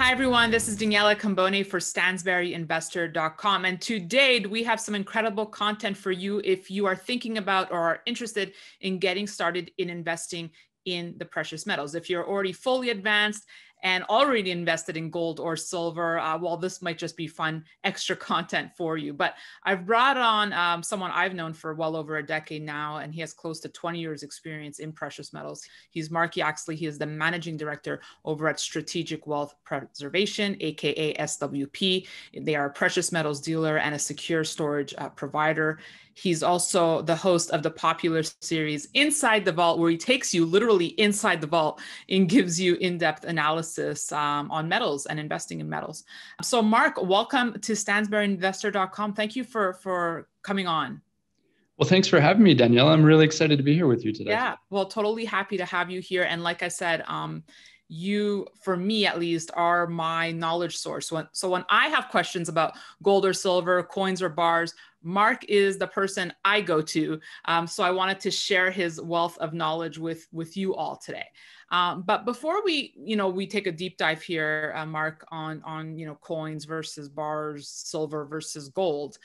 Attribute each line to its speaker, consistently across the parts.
Speaker 1: Hi, everyone. This is Daniela Cambone for StansberryInvestor.com. And today we have some incredible content for you if you are thinking about or are interested in getting started in investing in the precious metals. If you're already fully advanced and already invested in gold or silver, well, this might just be fun extra content for you. But I've brought on someone I've known for well over a decade now, and he has close to 20 years experience in precious metals. He's Mark Yaxley. He is the managing director over at Strategic Wealth Preservation, aka SWP. They are a precious metals dealer and a secure storage provider. He's also the host of the popular series Inside the Vault, where he takes you literally inside the vault and gives you in-depth analysis on metals and investing in metals. So Mark, welcome to StansberryInvestor.com. Thank you for coming on.
Speaker 2: Well, thanks for having me, Danielle. I'm really excited to be here with you today.
Speaker 1: Yeah, well, totally happy to have you here. And like I said, you, for me at least, are my knowledge source. So when I have questions about gold or silver, coins or bars, Mark is the person I go to. So I wanted to share his wealth of knowledge with you all today. But before we take a deep dive here, Mark, on coins versus bars, silver versus gold.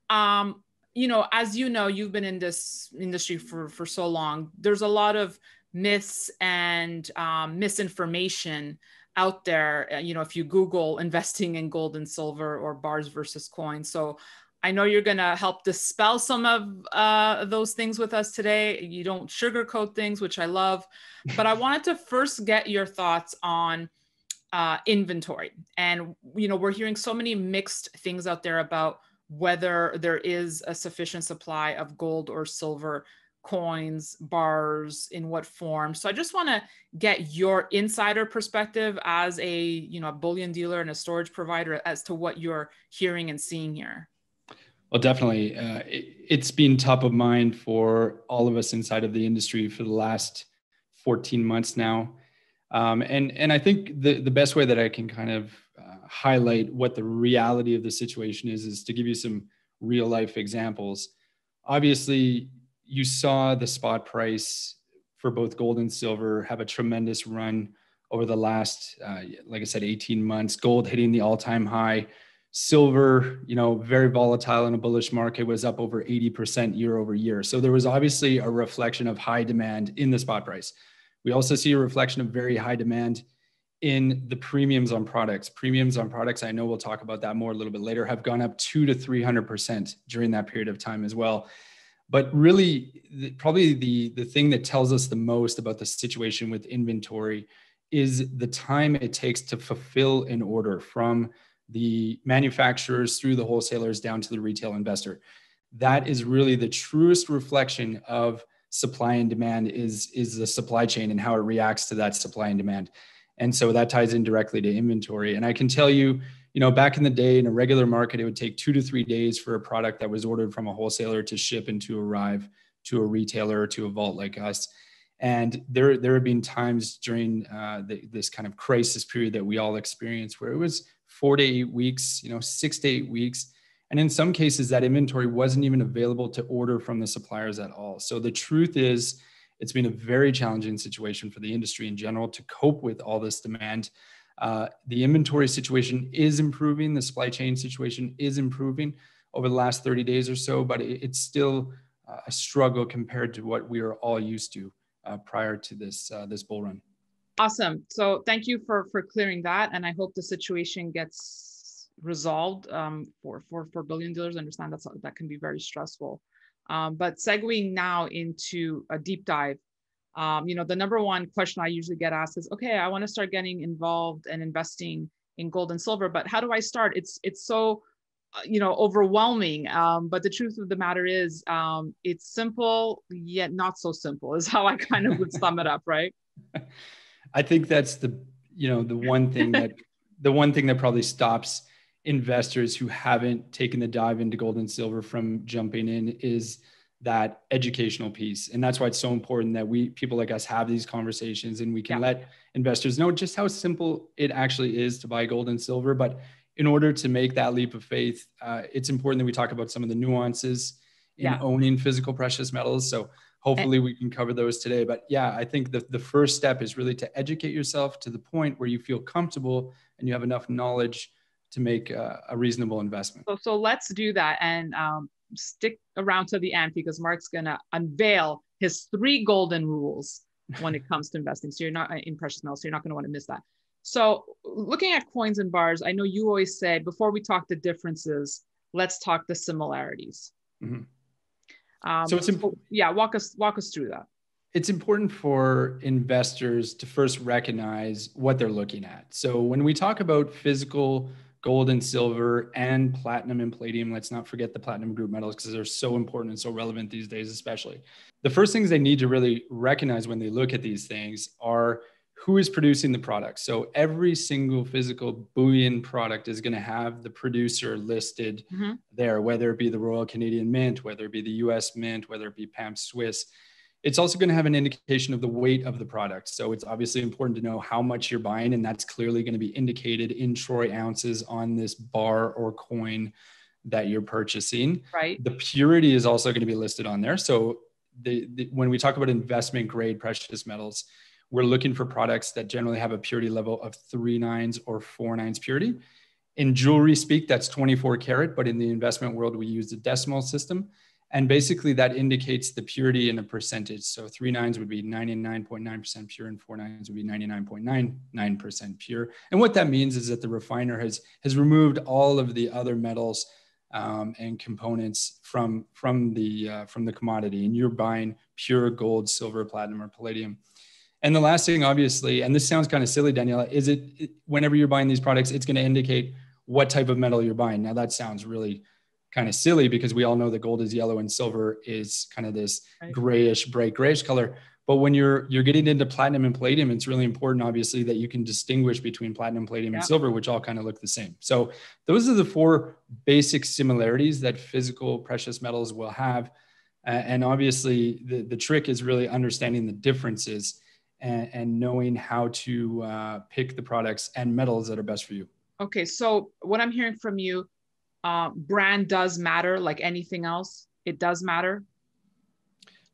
Speaker 1: As you know, you've been in this industry for so long. There's a lot of myths and misinformation out there, if you Google investing in gold and silver or bars versus coins. So I know you're going to help dispel some of those things with us today. You don't sugarcoat things, which I love. But I wanted to first get your thoughts on inventory. And, we're hearing so many mixed things out there about whether there is a sufficient supply of gold or silver coins, bars, in what form. So I just want to get your insider perspective as a bullion dealer and a storage provider as to what you're hearing and seeing here.
Speaker 2: Well, definitely. It's been top of mind for all of us inside of the industry for the last 14 months now. And I think the best way that I can kind of highlight what the reality of the situation is to give you some real life examples. Obviously, you saw the spot price for both gold and silver have a tremendous run over the last, like I said, 18 months. Gold hitting the all-time high. Silver, very volatile in a bullish market, was up over 80% year over year. So there was obviously a reflection of high demand in the spot price. We also see a reflection of very high demand in the premiums on products. Premiums on products, I know we'll talk about that more a little bit later, have gone up 200 to 300% during that period of time as well. But really, probably the thing that tells us the most about the situation with inventory is the time it takes to fulfill an order from the manufacturers through the wholesalers down to the retail investor. That is really the truest reflection of supply and demand is the supply chain and how it reacts to that supply and demand. And so that ties in directly to inventory. And I can tell you, back in the day in a regular market, it would take 2 to 3 days for a product that was ordered from a wholesaler to ship and to arrive to a retailer or to a vault like us. And there have been times during this kind of crisis period that we all experienced where it was 4 to 8 weeks, 6 to 8 weeks. And in some cases, that inventory wasn't even available to order from the suppliers at all. So the truth is, it's been a very challenging situation for the industry in general to cope with all this demand. The inventory situation is improving. The supply chain situation is improving over the last 30 days or so, but it's still a struggle compared to what we are all used to prior to this bull run.
Speaker 1: Awesome. So thank you for clearing that. And I hope the situation gets resolved for bullion dealers. I understand that can be very stressful. But segueing now into a deep dive, the number one question I usually get asked is, okay, I want to start getting involved and investing in gold and silver, but how do I start? It's so, overwhelming. But the truth of the matter is, it's simple, yet not so simple is how I kind of would sum it up, right?
Speaker 2: I think that's the one thing that probably stops investors who haven't taken the dive into gold and silver from jumping in is that educational piece. And that's why it's so important that people like us have these conversations and we can let investors know just how simple it actually is to buy gold and silver. But in order to make that leap of faith, it's important that we talk about some of the nuances in owning physical precious metals. So hopefully we can cover those today. But yeah, I think the first step is really to educate yourself to the point where you feel comfortable and you have enough knowledge to make a reasonable investment.
Speaker 1: So let's do that, and stick around to the end, because Mark's going to unveil his 3 golden rules when it comes to investing. So you're not in precious metals, so you're not going to want to miss that. So looking at coins and bars, I know you always said, before we talk the differences, let's talk the similarities. Mm-hmm. So it's walk us through that.
Speaker 2: It's important for investors to first recognize what they're looking at. So when we talk about physical gold and silver and platinum and palladium, let's not forget the platinum group metals, because they're so important and so relevant these days, especially. The first things they need to really recognize when they look at these things are who is producing the product. So every single physical bullion product is going to have the producer listed there, whether it be the Royal Canadian Mint, whether it be the US Mint, whether it be PAM Swiss. It's also going to have an indication of the weight of the product. So it's obviously important to know how much you're buying, and that's clearly going to be indicated in troy ounces on this bar or coin that you're purchasing.
Speaker 1: Right.
Speaker 2: The purity is also going to be listed on there. So when we talk about investment grade precious metals, we're looking for products that generally have a purity level of 3 nines or 4 nines purity. In jewelry speak, that's 24 karat, but in the investment world, we use the decimal system. And basically that indicates the purity in a percentage. So 3 nines would be 99.9% pure and 4 nines would be 99.99% pure. And what that means is that the refiner has removed all of the other metals and components from the commodity, and you're buying pure gold, silver, platinum, or palladium. And the last thing, obviously, and this sounds kind of silly, Daniela, is whenever you're buying these products, it's going to indicate what type of metal you're buying. Now that sounds really kind of silly, because we all know that gold is yellow and silver is kind of this grayish, bright grayish color. But when you're getting into platinum and palladium, it's really important, obviously, that you can distinguish between platinum, palladium, and silver, which all kind of look the same. So those are the 4 basic similarities that physical precious metals will have. And obviously, the trick is really understanding the differences and knowing how to pick the products and metals that are best for you.
Speaker 1: Okay, so what I'm hearing from you, brand does matter, like anything else. It does matter.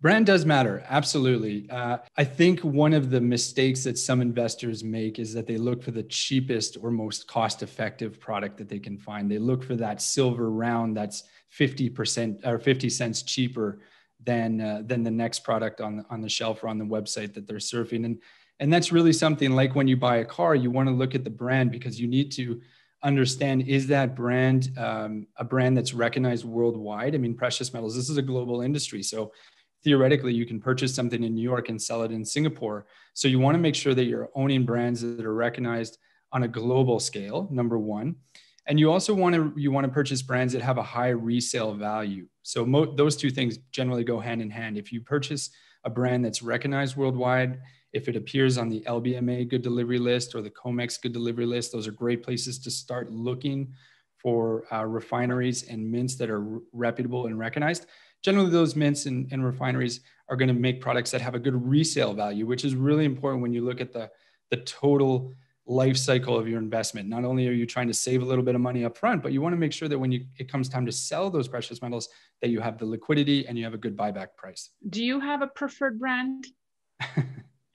Speaker 2: Brand does matter. Absolutely. I think one of the mistakes that some investors make is that they look for the cheapest or most cost-effective product that they can find. They look for that silver round that's 50% or 50 cents cheaper than the next product on the shelf or on the website that they're surfing. And that's really something like when you buy a car, you want to look at the brand, because you need to understand, is that brand a brand that's recognized worldwide? I mean, precious metals, this is a global industry. So theoretically, you can purchase something in New York and sell it in Singapore. So you want to make sure that you're owning brands that are recognized on a global scale, number one. And you also want to purchase brands that have a high resale value. So those 2 things generally go hand in hand. If you purchase a brand that's recognized worldwide, if it appears on the LBMA good delivery list or the COMEX good delivery list, those are great places to start looking for refineries and mints that are reputable and recognized. Generally, those mints and refineries are going to make products that have a good resale value, which is really important when you look at the total life cycle of your investment. Not only are you trying to save a little bit of money up front, but you want to make sure that when it comes time to sell those precious metals, that you have the liquidity and you have a good buyback price.
Speaker 1: Do you have a preferred brand?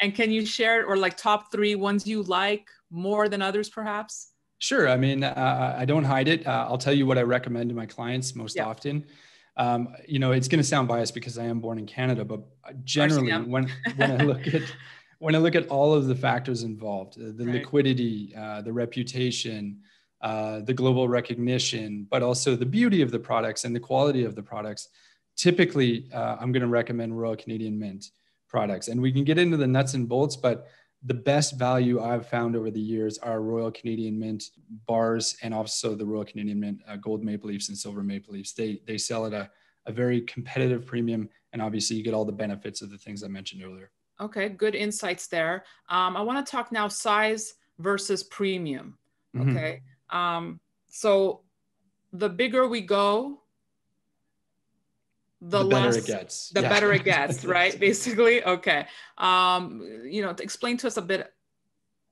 Speaker 1: And can you share it, or like top 3 ones you like more than others, perhaps?
Speaker 2: Sure. I mean, I don't hide it. I'll tell you what I recommend to my clients most often. It's going to sound biased because I am born in Canada, but generally when I look at all of the factors involved, the liquidity, the reputation, the global recognition, but also the beauty of the products and the quality of the products, typically I'm going to recommend Royal Canadian Mint products. And we can get into the nuts and bolts, but the best value I've found over the years are Royal Canadian Mint bars, and also the Royal Canadian Mint gold maple leafs and silver maple leafs. They sell at a very competitive premium, and obviously you get all the benefits of the things I mentioned earlier. Okay,
Speaker 1: good insights there. I want to talk now size versus premium. Okay, so the bigger we go, the
Speaker 2: better it gets.
Speaker 1: The better it gets, right? Basically, okay. To explain to us a bit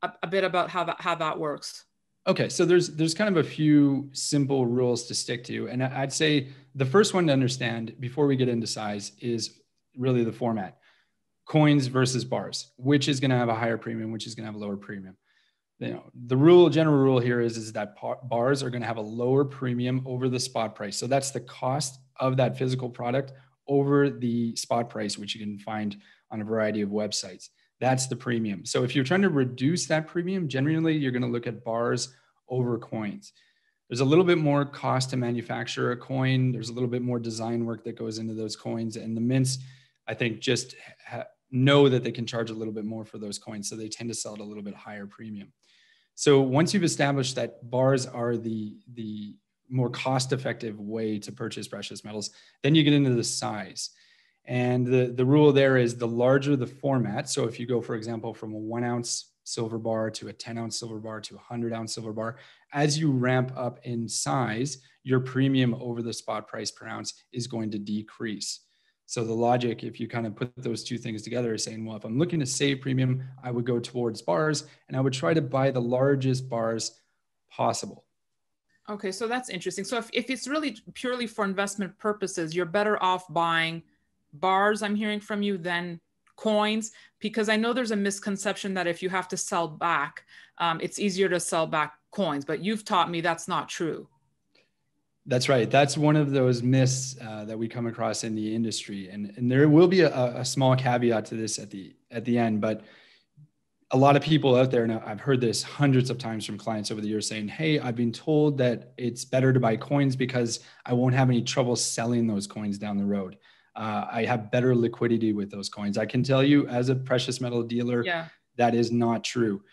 Speaker 1: about how that works.
Speaker 2: Okay, so there's kind of a few simple rules to stick to, and I'd say the first one to understand before we get into size is really the format: coins versus bars. Which is going to have a higher premium? Which is going to have a lower premium? The general rule here is that bars are going to have a lower premium over the spot price. So that's the cost of that physical product over the spot price, which you can find on a variety of websites. That's the premium. So if you're trying to reduce that premium, generally you're going to look at bars over coins. There's a little bit more cost to manufacture a coin. There's a little bit more design work that goes into those coins. And the mints, I think, just know that they can charge a little bit more for those coins. So they tend to sell at a little bit higher premium. So once you've established that bars are the more cost-effective way to purchase precious metals, then you get into the size. And the rule there is the larger the format. So if you go, for example, from a 1 ounce silver bar to a 10 ounce silver bar to a 100 ounce silver bar, as you ramp up in size, your premium over the spot price per ounce is going to decrease. So the logic, if you kind of put those two things together, is saying, well, if I'm looking to save premium, I would go towards bars and I would try to buy the largest bars possible.
Speaker 1: Okay, so that's interesting. So if it's really purely for investment purposes, you're better off buying bars, I'm hearing from you, than coins, because I know there's a misconception that if you have to sell back, it's easier to sell back coins, but you've taught me that's not true.
Speaker 2: That's right. That's one of those myths that we come across in the industry, and there will be a small caveat to this at the end. But a lot of people out there, and I've heard this hundreds of times from clients over the years, saying, "Hey, I've been told that it's better to buy coins because I won't have any trouble selling those coins down the road. I have better liquidity with those coins." I can tell you, as a precious metal dealer, that is not true.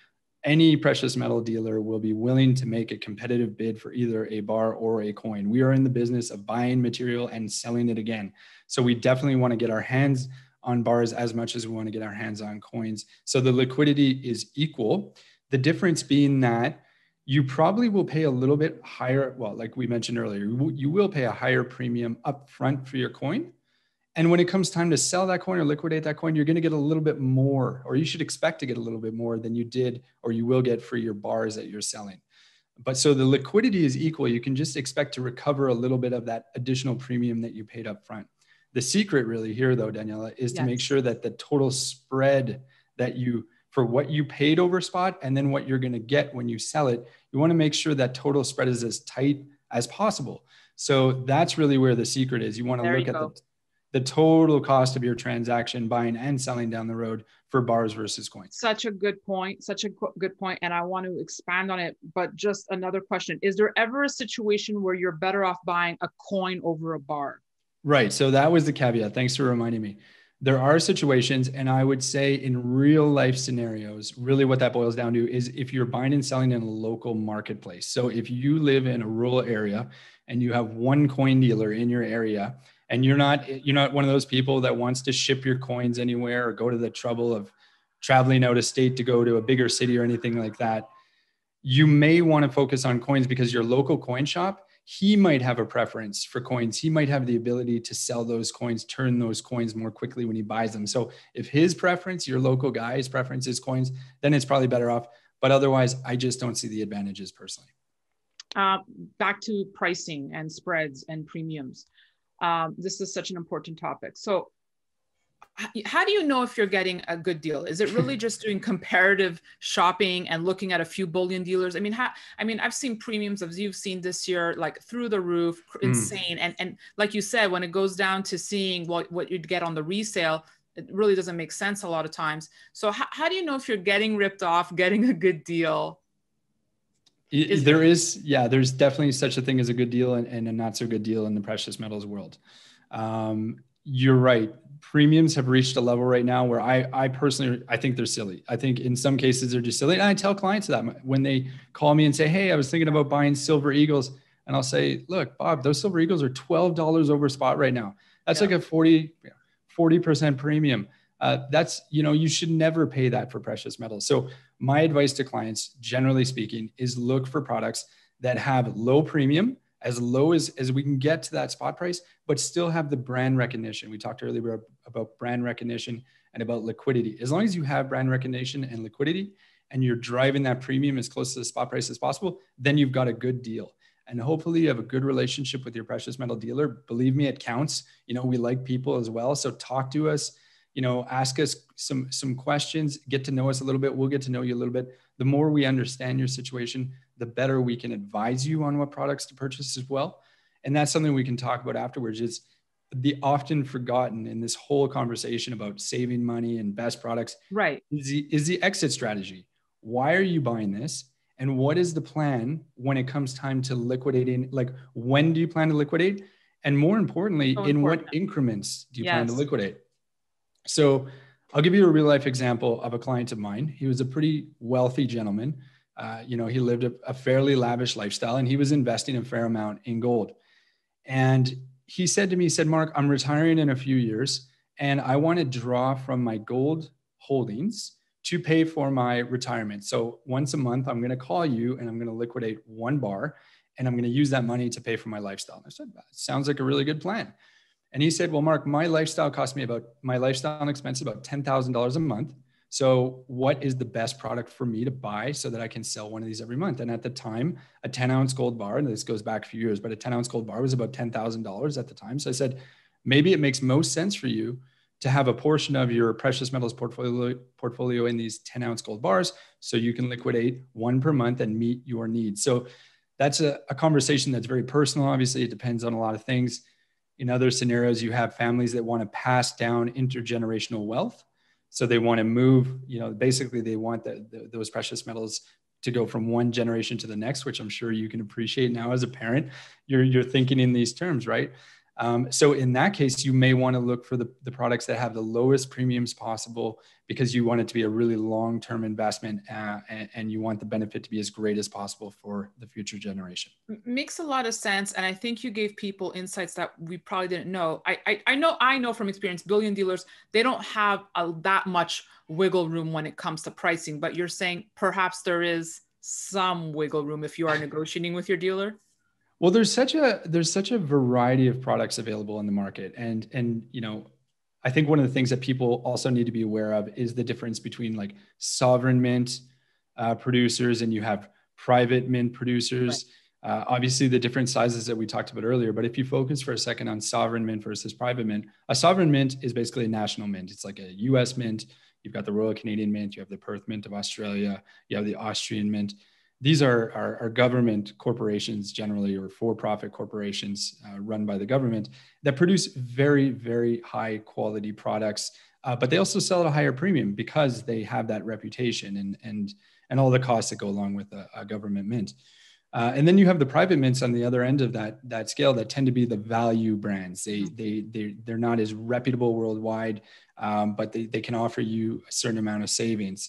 Speaker 2: Any precious metal dealer will be willing to make a competitive bid for either a bar or a coin. We are in the business of buying material and selling it again. So we definitely want to get our hands on bars as much as we want to get our hands on coins. So the liquidity is equal. The difference being that you probably will pay a little bit higher. Well, like we mentioned earlier, you will pay a higher premium upfront for your coin. And when it comes time to sell that coin or liquidate that coin, you're going to get a little bit more, or you should expect to get a little bit more than you did or you will get for your bars that you're selling. But so the liquidity is equal. You can just expect to recover a little bit of that additional premium that you paid up front. The secret really here, though, Daniela, is to make sure that the total spread that for what you paid over spot and then what you're going to get when you sell it, you want to make sure that total spread is as tight as possible. So that's really where the secret is. You want to look at the total cost of your transaction buying and selling down the road for bars versus coins.
Speaker 1: Such a good point. Such a good point. And I want to expand on it. But just another question. Is there ever a situation where you're better off buying a coin over a bar?
Speaker 2: Right. So that was the caveat. Thanks for reminding me. There are situations, and I would say in real life scenarios, really what that boils down to is if you're buying and selling in a local marketplace. So if you live in a rural area and you have one coin dealer in your area, and you're not one of those people that wants to ship your coins anywhere or go to the trouble of traveling out of state to go to a bigger city or anything like that, you may want to focus on coins because your local coin shop, he might have a preference for coins. He might have the ability to sell those coins, turn those coins more quickly when he buys them. So if his preference, your local guy's preference is coins, then it's probably better off. But otherwise, I just don't see the advantages personally.
Speaker 1: Back to pricing and spreads and premiums. This is such an important topic. So how do you know if you're getting a good deal? Is it really just doing comparative shopping and looking at a few bullion dealers? I mean, I've seen premiums, as you've seen this year, like through the roof, insane. And like you said, when it goes down to seeing what you'd get on the resale, it really doesn't make sense a lot of times. So how do you know if you're getting ripped off, getting a good deal?
Speaker 2: There's definitely such a thing as a good deal and a not so good deal in the precious metals world. You're right. Premiums have reached a level right now where I personally think they're silly. I think in some cases they're just silly. And I tell clients that when they call me and say, "Hey, I was thinking about buying silver eagles." And I'll say, "Look, Bob, those silver eagles are $12 over spot right now. That's like a 40% premium. You should never pay that for precious metals." So my advice to clients, generally speaking, is look for products that have low premium, as low as we can get to that spot price, but still have the brand recognition. We talked earlier about brand recognition and about liquidity. As long as you have brand recognition and liquidity, and you're driving that premium as close to the spot price as possible, then you've got a good deal. And hopefully you have a good relationship with your precious metal dealer. Believe me, it counts. We like people as well. So talk to us, ask us some questions, get to know us a little bit. We'll get to know you a little bit. The more we understand your situation, the better we can advise you on what products to purchase as well. And that's something we can talk about afterwards. It's the often forgotten in this whole conversation about saving money and best products,
Speaker 1: right,
Speaker 2: is the exit strategy. Why are you buying this? And what is the plan when it comes time to liquidating? Like, when do you plan to liquidate? And more importantly, in what increments do you plan to liquidate? So I'll give you a real life example of a client of mine. He was a pretty wealthy gentleman. He lived a fairly lavish lifestyle, and he was investing a fair amount in gold. And he said to me, Mark, I'm retiring in a few years, and I want to draw from my gold holdings to pay for my retirement. So once a month, I'm going to call you and I'm going to liquidate one bar, and I'm going to use that money to pay for my lifestyle. And I said, that sounds like a really good plan. And he said, well, Mark, my lifestyle expense about $10,000 a month. So what is the best product for me to buy so that I can sell one of these every month? And at the time, a 10-ounce gold bar, and this goes back a few years, but a 10-ounce gold bar was about $10,000 at the time. So I said, maybe it makes most sense for you to have a portion of your precious metals portfolio in these 10-ounce gold bars so you can liquidate one per month and meet your needs. So that's a conversation that's very personal. Obviously, it depends on a lot of things. In other scenarios, you have families that want to pass down intergenerational wealth. So they want to move, basically they want those precious metals to go from one generation to the next, which I'm sure you can appreciate now as a parent. You're thinking in these terms, right? So in that case, you may want to look for the products that have the lowest premiums possible, because you want it to be a really long-term investment, and you want the benefit to be as great as possible for the future generation.
Speaker 1: Makes a lot of sense. And I think you gave people insights that we probably didn't know. I know from experience, bullion dealers, they don't have that much wiggle room when it comes to pricing, but you're saying perhaps there is some wiggle room if you are negotiating with your dealer.
Speaker 2: Well, there's such a variety of products available in the market. And I think one of the things that people also need to be aware of is the difference between like sovereign mint producers, and you have private mint producers. Right. Obviously the different sizes that we talked about earlier, but if you focus for a second on sovereign mint versus private mint, a sovereign mint is basically a national mint. It's like a US mint. You've got the Royal Canadian Mint, you have the Perth Mint of Australia, you have the Austrian Mint. These are government corporations generally, or for-profit corporations run by the government, that produce very, very high quality products, but they also sell at a higher premium because they have that reputation and all the costs that go along with a government mint. And then you have the private mints on the other end of that scale that tend to be the value brands. They're not as reputable worldwide, but they can offer you a certain amount of savings.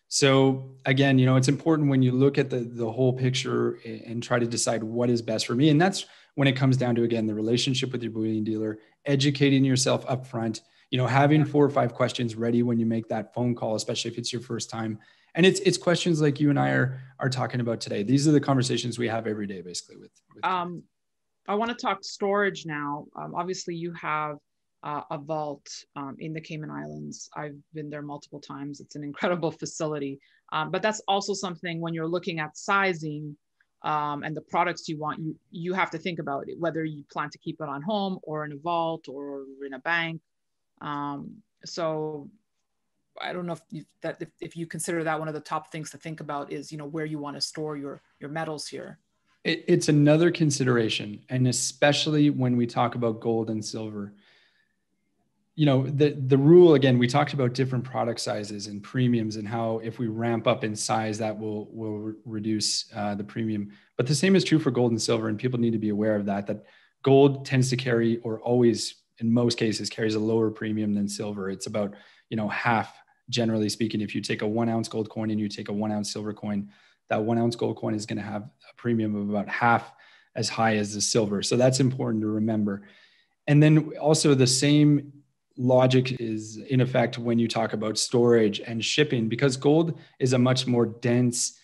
Speaker 2: So again, it's important when you look at the whole picture and try to decide what is best for me. And that's when it comes down to, again, the relationship with your bullion dealer, educating yourself upfront, having 4 or 5 questions ready when you make that phone call, especially if it's your first time. And it's questions like you and I are talking about today. These are the conversations we have every day, basically. With
Speaker 1: I want to talk storage now. Obviously, you have a vault in the Cayman Islands. I've been there multiple times. It's an incredible facility. But that's also something when you're looking at sizing and the products you want, you have to think about it, whether you plan to keep it on home or in a vault or in a bank. So I don't know if you consider that one of the top things to think about is, where you want to store your metals here.
Speaker 2: It's another consideration. And especially when we talk about gold and silver, the rule, again, we talked about different product sizes and premiums and how if we ramp up in size, that will reduce the premium. But the same is true for gold and silver. And people need to be aware of that gold tends to carry, or always in most cases carries, a lower premium than silver. It's about, half, generally speaking. If you take a 1 ounce gold coin and you take a 1 ounce silver coin, that 1 ounce gold coin is going to have a premium of about half as high as the silver. So that's important to remember. And then also the same logic is in effect when you talk about storage and shipping, because gold is a much more dense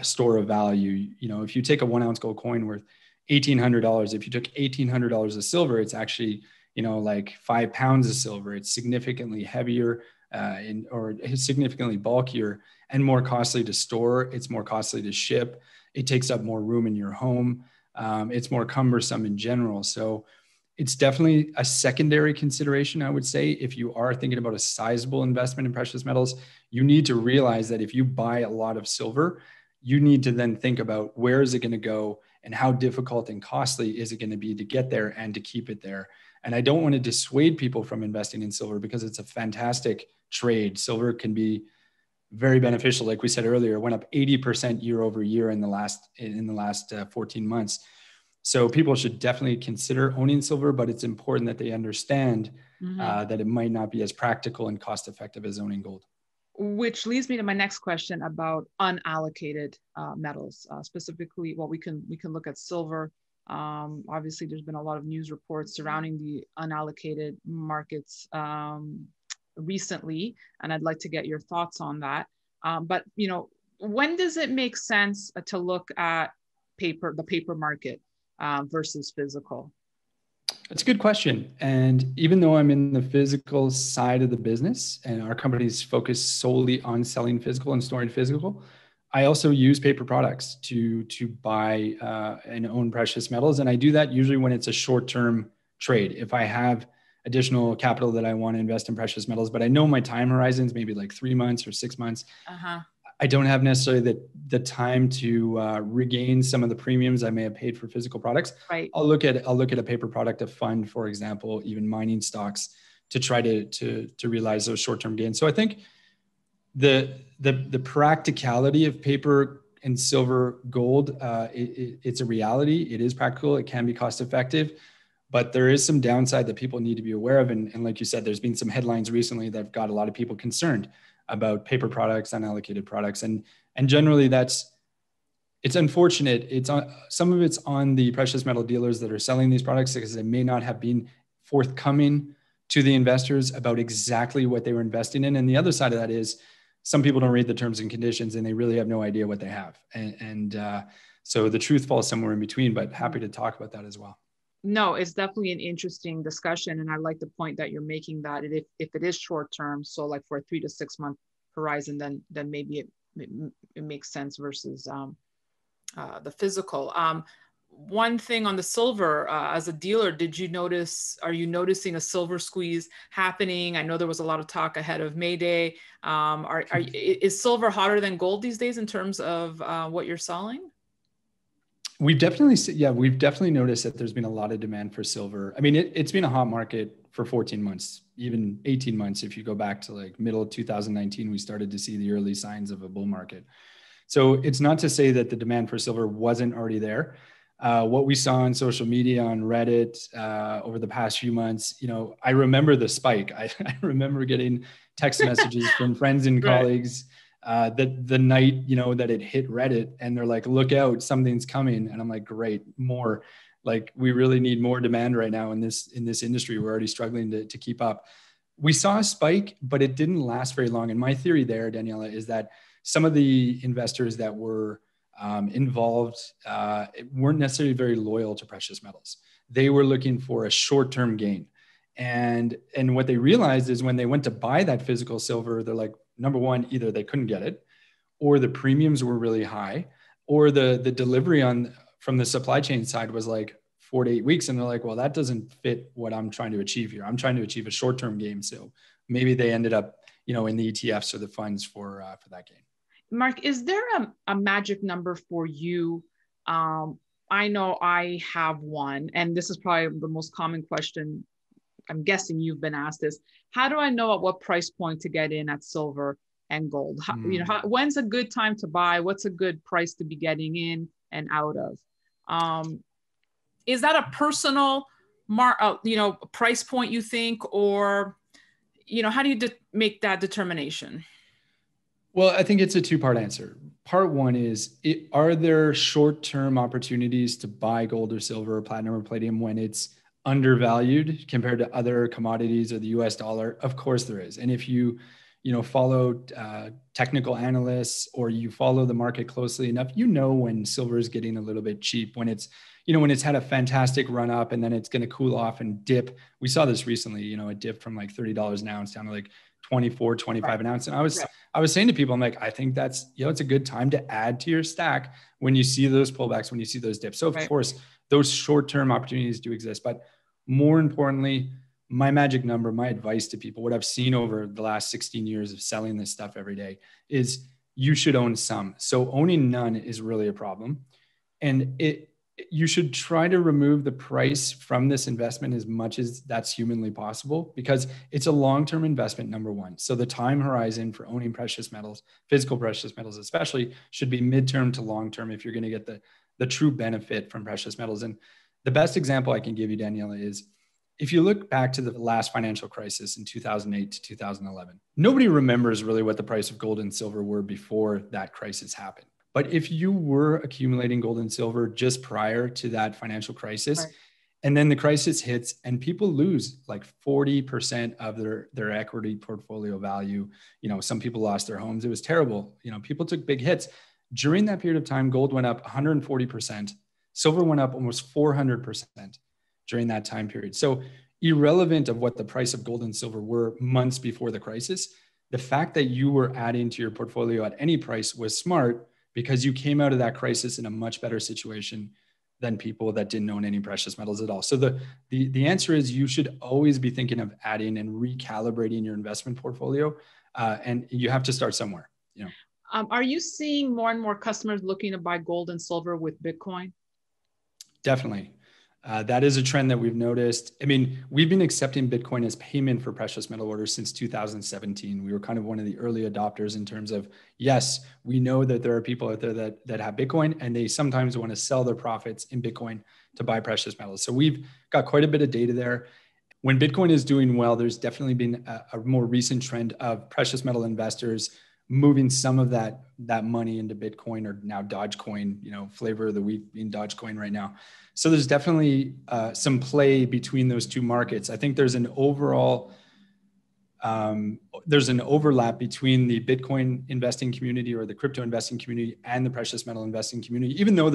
Speaker 2: store of value. If you take a 1 ounce gold coin worth $1,800, if you took $1,800 of silver, it's actually, like 5 pounds of silver. It's significantly heavier, or significantly bulkier and more costly to store. It's more costly to ship. It takes up more room in your home. It's more cumbersome in general. So it's definitely a secondary consideration, I would say. If you are thinking about a sizable investment in precious metals, you need to realize that if you buy a lot of silver, you need to then think about where is it going to go and how difficult and costly is it going to be to get there and to keep it there. And I don't want to dissuade people from investing in silver because it's a fantastic trade. Silver can be very beneficial. Like we said earlier, it went up 80% year over year in the last 14 months. So people should definitely consider owning silver, but it's important that they understand that it might not be as practical and cost effective as owning gold.
Speaker 1: Which leads me to my next question about unallocated metals. Specifically, well, we can look at silver. Obviously, there's been a lot of news reports surrounding the unallocated markets recently, and I'd like to get your thoughts on that. But when does it make sense to look at the paper market versus physical?
Speaker 2: That's a good question. And even though I'm in the physical side of the business and our company's focused solely on selling physical and storing physical, I also use paper products to buy and own precious metals. And I do that usually when it's a short-term trade. If I have additional capital that I want to invest in precious metals, but I know my time horizons, maybe like 3 months or 6 months, I don't have necessarily the time to regain some of the premiums I may have paid for physical products.
Speaker 1: Right.
Speaker 2: I'll look at a paper product, a fund, for example, even mining stocks, to try to realize those short-term gains. So I think the practicality of paper and silver, gold, it's a reality. It is practical. It can be cost effective, but there is some downside that people need to be aware of. And like you said, there's been some headlines recently that have got a lot of people concerned about paper products, unallocated products. And generally it's unfortunate. Some of it's on the precious metal dealers that are selling these products because they may not have been forthcoming to the investors about exactly what they were investing in. And the other side of that is some people don't read the terms and conditions and they really have no idea what they have. So the truth falls somewhere in between, but happy to talk about that as well.
Speaker 1: No, it's definitely an interesting discussion. And I like the point that you're making that if it is short term, so like for a 3 to 6 month horizon, then maybe it makes sense versus the physical. One thing on the silver, as a dealer, are you noticing a silver squeeze happening? I know there was a lot of talk ahead of May Day. Is silver hotter than gold these days in terms of what you're selling?
Speaker 2: We've definitely noticed that there's been a lot of demand for silver. I mean, it's been a hot market for 14 months, even 18 months. If you go back to like middle of 2019, we started to see the early signs of a bull market. So it's not to say that the demand for silver wasn't already there. What we saw on social media, on Reddit over the past few months, I remember the spike. I remember getting text messages from friends and colleagues that the night, that it hit Reddit, and they're like, look out, something's coming. And I'm like, great, more. Like, we really need more demand right now in this industry. We're already struggling to keep up. We saw a spike, but it didn't last very long. And my theory there, Daniela, is that some of the investors that were involved weren't necessarily very loyal to precious metals. They were looking for a short-term gain. And what they realized is when they went to buy that physical silver, they're like, number one, either they couldn't get it, or the premiums were really high, or the delivery from the supply chain side was like 4 to 8 weeks. And they're like, well, that doesn't fit what I'm trying to achieve here. I'm trying to achieve a short-term gain. So maybe they ended up, in the ETFs or the funds for that gain.
Speaker 1: Mark, is there a magic number for you? I know I have one, and this is probably the most common question. I'm guessing you've been asked this. How do I know at what price point to get in at silver and gold? When's a good time to buy? What's a good price to be getting in and out of? Is that a personal price point, you think, or how do you make that determination?
Speaker 2: Well, I think it's a two-part answer. Part one is, are there short-term opportunities to buy gold or silver or platinum or palladium when it's undervalued compared to other commodities or the US dollar? Of course there is. And if you follow technical analysts, or you follow the market closely enough, when silver is getting a little bit cheap, when it's had a fantastic run up and then it's going to cool off and dip. We saw this recently, it dipped from like $30 an ounce down to like 24, 25
Speaker 1: Right.
Speaker 2: an ounce. And
Speaker 1: Right.
Speaker 2: I was saying to people, I'm like, I think that's, it's a good time to add to your stack when you see those pullbacks, when you see those dips. So of course, those short-term opportunities do exist, but more importantly, my magic number, my advice to people, what I've seen over the last 16 years of selling this stuff every day is you should own some. So owning none is really a problem. And you should try to remove the price from this investment as much as that's humanly possible, because it's a long-term investment, number one. So the time horizon for owning precious metals, physical precious metals especially, should be midterm to long-term if you're going to get the true benefit from precious metals. And the best example I can give you, Daniela, is if you look back to the last financial crisis in 2008 to 2011, nobody remembers really what the price of gold and silver were before that crisis happened. But if you were accumulating gold and silver just prior to that financial crisis, and then the crisis hits and people lose like 40% of their equity portfolio value, some people lost their homes. It was terrible. People took big hits. During that period of time, gold went up 140%. Silver went up almost 400% during that time period. So irrelevant of what the price of gold and silver were months before the crisis, the fact that you were adding to your portfolio at any price was smart, because you came out of that crisis in a much better situation than people that didn't own any precious metals at all. So the answer is you should always be thinking of adding and recalibrating your investment portfolio. And you have to start somewhere.
Speaker 1: Are you seeing more and more customers looking to buy gold and silver with Bitcoin?
Speaker 2: Definitely. That is a trend that we've noticed. I mean, we've been accepting Bitcoin as payment for precious metal orders since 2017. We were kind of one of the early adopters in terms of, yes, we know that there are people out there that have Bitcoin and they sometimes want to sell their profits in Bitcoin to buy precious metals. So we've got quite a bit of data there. When Bitcoin is doing well, there's definitely been a more recent trend of precious metal investors moving some of that money into Bitcoin, or now Dogecoin, flavor of the week being Dogecoin right now. So there's definitely some play between those two markets. I think there's an overall, there's an overlap between the Bitcoin investing community or the crypto investing community and the precious metal investing community, even though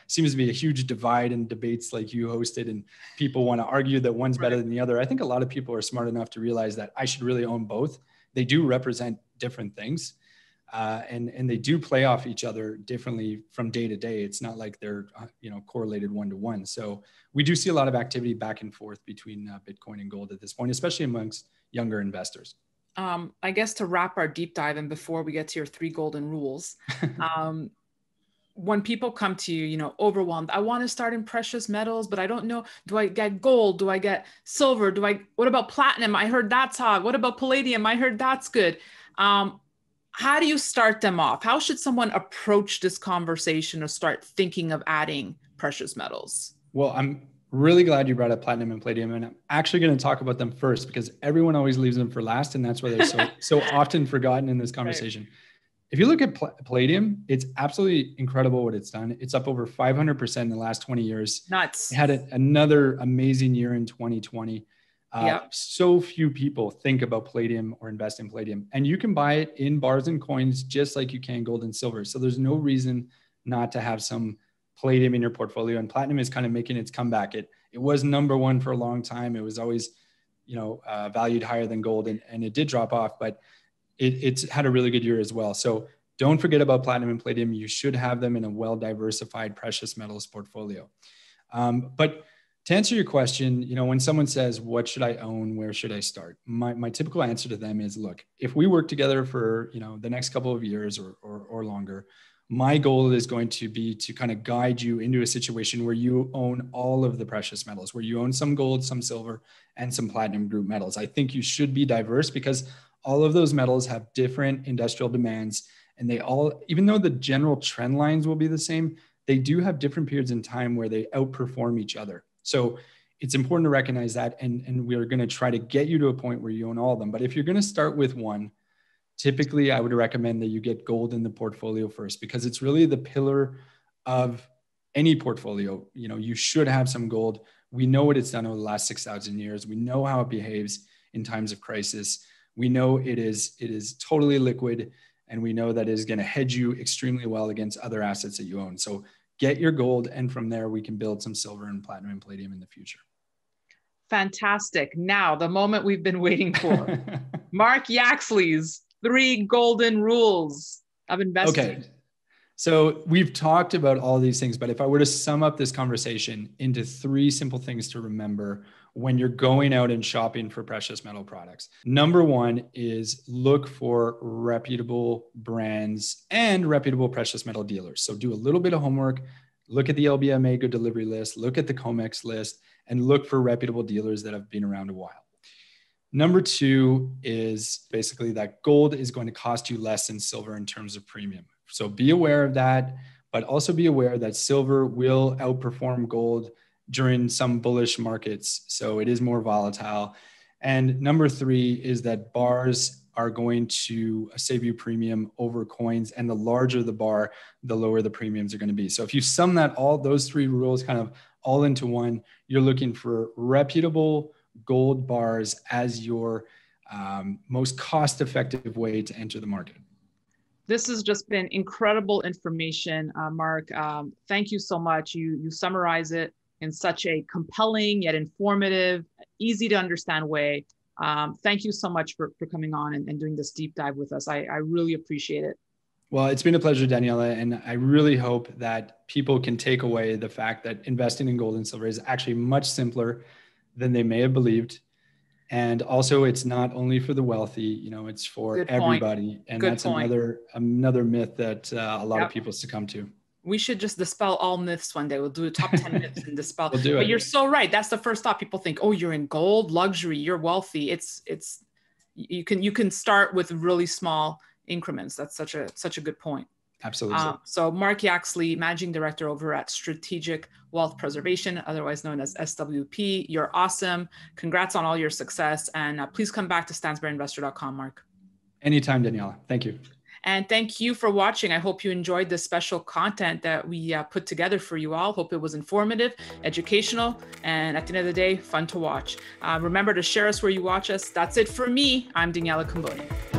Speaker 2: seems to be a huge divide in debates like you hosted and people want to argue that one's better than the other. I think a lot of people are smart enough to realize that I should really own both. They do represent different things. And they do play off each other differently from day to day. It's not like they're correlated one-to-one. So we do see a lot of activity back and forth between Bitcoin and gold at this point, especially amongst younger investors.
Speaker 1: I guess to wrap our deep dive in before we get to your 3 golden rules, when people come to you, overwhelmed, I want to start in precious metals, but I don't know, do I get gold? Do I get silver? What about platinum? I heard that's hot. What about palladium? I heard that's good. How do you start them off? How should someone approach this conversation or start thinking of adding precious metals?
Speaker 2: Well, I'm really glad you brought up platinum and palladium, and I'm actually going to talk about them first because everyone always leaves them for last, and that's why they're so often forgotten in this conversation. Right. If you look at palladium, it's absolutely incredible what it's done. It's up over 500% in the last 20 years.
Speaker 1: Nuts.
Speaker 2: It had another amazing year in 2020. So few people think about palladium or invest in palladium, and you can buy it in bars and coins just like you can gold and silver. So there's no reason not to have some palladium in your portfolio. And platinum is kind of making its comeback. It was number one for a long time. It was always, valued higher than gold, and it did drop off, but it's had a really good year as well. So don't forget about platinum and palladium. You should have them in a well-diversified precious metals portfolio. But to answer your question, when someone says, what should I own? Where should I start? My typical answer to them is, look, if we work together for, the next couple of years or longer, my goal is going to be to kind of guide you into a situation where you own all of the precious metals, where you own some gold, some silver, and some platinum group metals. I think you should be diverse because all of those metals have different industrial demands, and they all, even though the general trend lines will be the same, they do have different periods in time where they outperform each other. So it's important to recognize that. And we are going to try to get you to a point where you own all of them. But if you're going to start with one, typically I would recommend that you get gold in the portfolio first, because it's really the pillar of any portfolio. You should have some gold. We know what it's done over the last 6,000 years. We know how it behaves in times of crisis. We know it is totally liquid, and we know that it is going to hedge you extremely well against other assets that you own. So get your gold, and from there we can build some silver and platinum and palladium in the future.
Speaker 1: Fantastic. Now, the moment we've been waiting for. Mark Yaxley's 3 golden rules of investing.
Speaker 2: Okay. So we've talked about all these things, but if I were to sum up this conversation into 3 simple things to remember when you're going out and shopping for precious metal products. Number 1 is look for reputable brands and reputable precious metal dealers. So do a little bit of homework, look at the LBMA Good Delivery list, look at the COMEX list, and look for reputable dealers that have been around a while. Number 2 is basically that gold is going to cost you less than silver in terms of premium. So be aware of that, but also be aware that silver will outperform gold during some bullish markets. So it is more volatile. And number 3 is that bars are going to save you premium over coins. And the larger the bar, the lower the premiums are going to be. So if you sum that those 3 rules kind of all into one, you're looking for reputable gold bars as your most cost-effective way to enter the market.
Speaker 1: This has just been incredible information, Mark. Thank you so much. You summarize it in such a compelling yet informative, easy to understand way. Thank you so much for coming on and doing this deep dive with us. I really appreciate it.
Speaker 2: Well, it's been a pleasure, Daniela, and I really hope that people can take away the fact that investing in gold and silver is actually much simpler than they may have believed. And also, it's not only for the wealthy, it's for everybody. And that's another myth that a lot of people succumb to.
Speaker 1: We should just dispel all myths one day. We'll do a top 10 myths and dispel.
Speaker 2: We'll do it.
Speaker 1: But you're so right. That's the first thought. People think, oh, you're in gold, luxury, you're wealthy. You can start with really small increments. That's such a good point.
Speaker 2: Absolutely.
Speaker 1: So Mark Yaxley, Managing Director over at Strategic Wealth Preservation, otherwise known as SWP. You're awesome. Congrats on all your success. And please come back to StansberryInvestor.com, Mark.
Speaker 2: Anytime, Daniela. Thank you.
Speaker 1: And thank you for watching. I hope you enjoyed this special content that we put together for you all. Hope it was informative, educational, and at the end of the day, fun to watch. Remember to share us where you watch us. That's it for me. I'm Daniela Cambone.